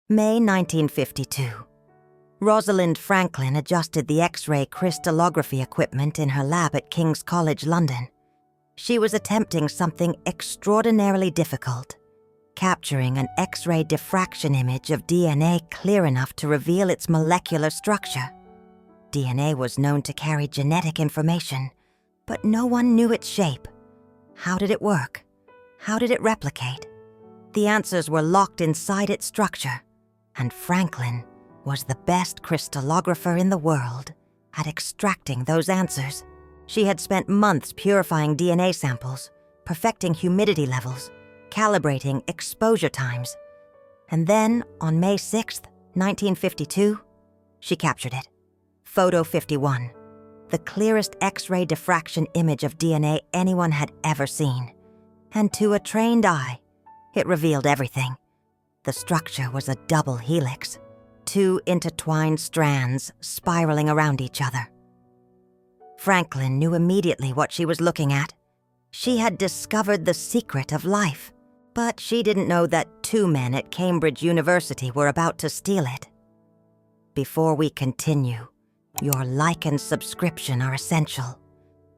May 1952. Rosalind Franklin adjusted the X-ray crystallography equipment in her lab at King's College, London. She was attempting something extraordinarily difficult, capturing an X-ray diffraction image of DNA clear enough to reveal its molecular structure. DNA was known to carry genetic information, but no one knew its shape. How did it work? How did it replicate? The answers were locked inside its structure, and Franklin was the best crystallographer in the world at extracting those answers. She had spent months purifying DNA samples, perfecting humidity levels, calibrating exposure times. And then, on May 6, 1952, she captured it. Photo 51, the clearest X-ray diffraction image of DNA anyone had ever seen. And to a trained eye, it revealed everything. The structure was a double helix, two intertwined strands spiraling around each other. Franklin knew immediately what she was looking at. She had discovered the secret of life, but she didn't know that two men at Cambridge University were about to steal it. Before we continue, your like and subscription are essential.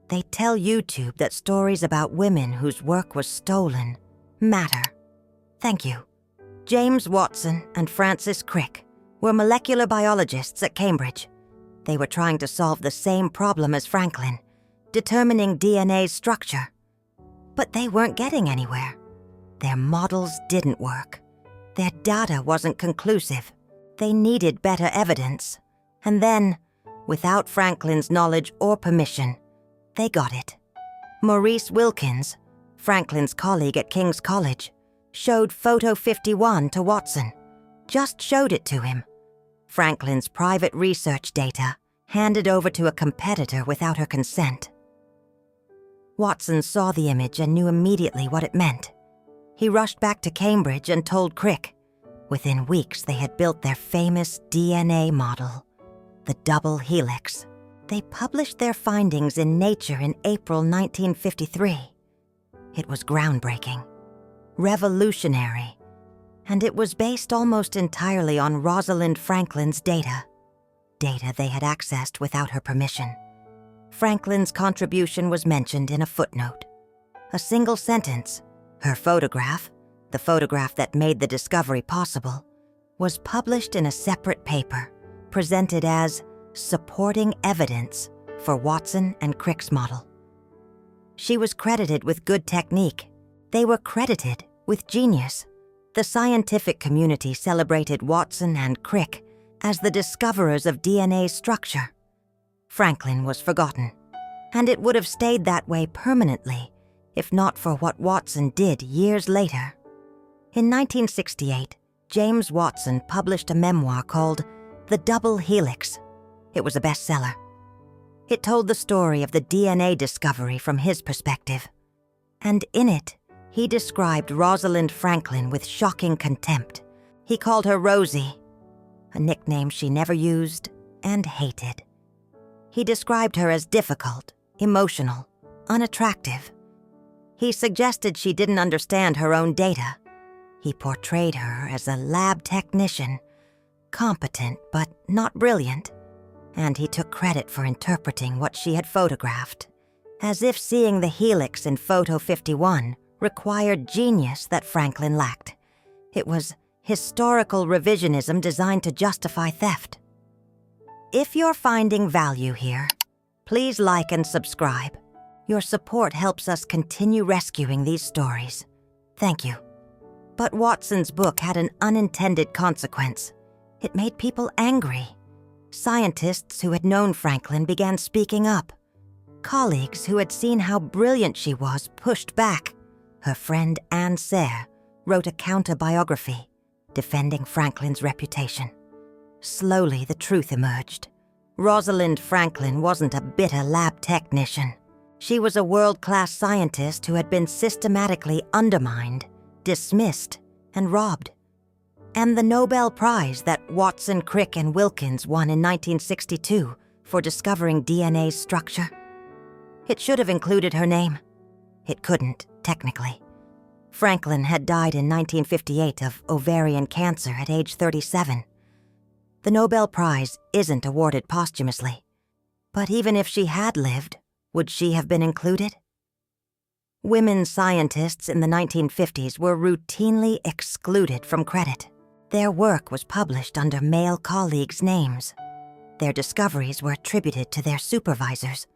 They tell YouTube that stories about women whose work was stolen matter. Thank you. James Watson and Francis Crick were molecular biologists at Cambridge. They were trying to solve the same problem as Franklin, determining DNA's structure. But they weren't getting anywhere. Their models didn't work. Their data wasn't conclusive. They needed better evidence. And then, without Franklin's knowledge or permission, they got it. Maurice Wilkins, Franklin's colleague at King's College, showed Photo 51 to Watson. Just showed it to him. Franklin's private research data handed over to a competitor without her consent. Watson saw the image and knew immediately what it meant. He rushed back to Cambridge and told Crick. Within weeks, they had built their famous DNA model, the double helix. They published their findings in Nature in April 1953. It was groundbreaking, revolutionary, and it was based almost entirely on Rosalind Franklin's data they had accessed without her permission. Franklin's contribution was mentioned in a footnote. A single sentence, her photograph, the photograph that made the discovery possible, was published in a separate paper, presented as supporting evidence for Watson and Crick's model. She was credited with good technique. They were credited with genius. The scientific community celebrated Watson and Crick as the discoverers of DNA's structure. Franklin was forgotten, and it would have stayed that way permanently if not for what Watson did years later. In 1968, James Watson published a memoir called The Double Helix. It was a bestseller. It told the story of the DNA discovery from his perspective. And in it, he described Rosalind Franklin with shocking contempt. He called her Rosie, a nickname she never used and hated. He described her as difficult, emotional, unattractive. He suggested she didn't understand her own data. He portrayed her as a lab technician, competent but not brilliant, and he took credit for interpreting what she had photographed, as if seeing the helix in Photo 51 required genius that Franklin lacked. It was historical revisionism designed to justify theft. If you're finding value here, please like and subscribe. Your support helps us continue rescuing these stories. Thank you. But Watson's book had an unintended consequence. It made people angry. Scientists who had known Franklin began speaking up. Colleagues who had seen how brilliant she was pushed back. Her friend Anne Sayre wrote a counter-biography, defending Franklin's reputation. Slowly, the truth emerged. Rosalind Franklin wasn't a bitter lab technician. She was a world-class scientist who had been systematically undermined, dismissed, and robbed. And the Nobel Prize that Watson, Crick, and Wilkins won in 1962 for discovering DNA's structure. It should have included her name. It couldn't, technically. Franklin had died in 1958 of ovarian cancer at age 37. The Nobel Prize isn't awarded posthumously. But even if she had lived, would she have been included? Women scientists in the 1950s were routinely excluded from credit. Their work was published under male colleagues' names. Their discoveries were attributed to their supervisors.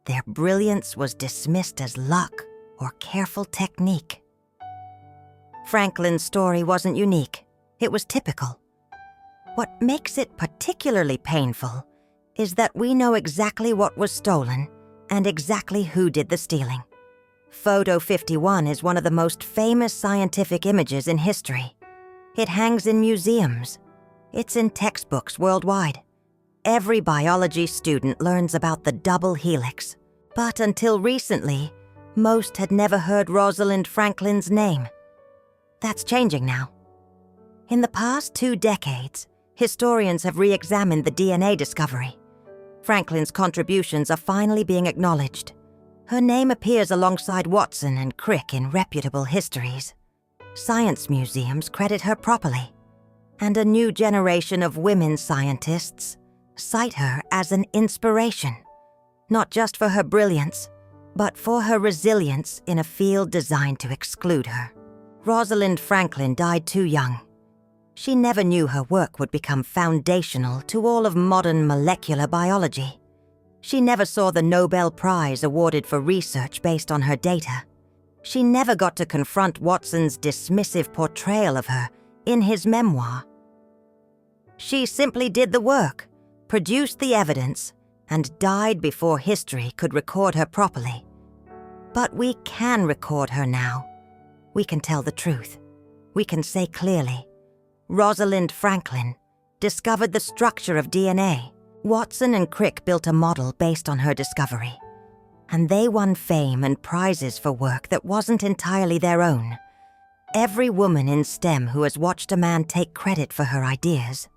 Their brilliance was dismissed as luck or careful technique. Franklin's story wasn't unique. It was typical. What makes it particularly painful is that we know exactly what was stolen and exactly who did the stealing. Photo 51 is one of the most famous scientific images in history. It hangs in museums. It's in textbooks worldwide. Every biology student learns about the double helix. But until recently, most had never heard Rosalind Franklin's name. That's changing now. In the past 2 decades, historians have re-examined the DNA discovery. Franklin's contributions are finally being acknowledged. Her name appears alongside Watson and Crick in reputable histories. Science museums credit her properly, and a new generation of women scientists cite her as an inspiration, not just for her brilliance, but for her resilience in a field designed to exclude her. Rosalind Franklin died too young. She never knew her work would become foundational to all of modern molecular biology. She never saw the Nobel Prize awarded for research based on her data. She never got to confront Watson's dismissive portrayal of her in his memoir. She simply did the work, produced the evidence, and died before history could record her properly. But we can record her now. We can tell the truth. We can say clearly, Rosalind Franklin discovered the structure of DNA. Watson and Crick built a model based on her discovery, and they won fame and prizes for work that wasn't entirely their own. Every woman in STEM who has watched a man take credit for her ideas,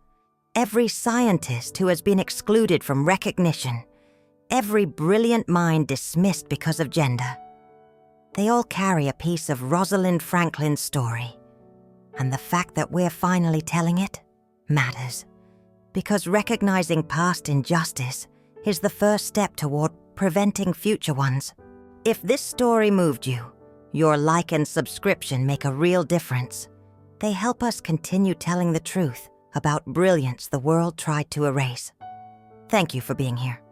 every scientist who has been excluded from recognition, every brilliant mind dismissed because of gender, they all carry a piece of Rosalind Franklin's story. And the fact that we're finally telling it matters, because recognizing past injustice is the first step toward preventing future ones. If this story moved you, your like and subscription make a real difference. They help us continue telling the truth about brilliance the world tried to erase. Thank you for being here.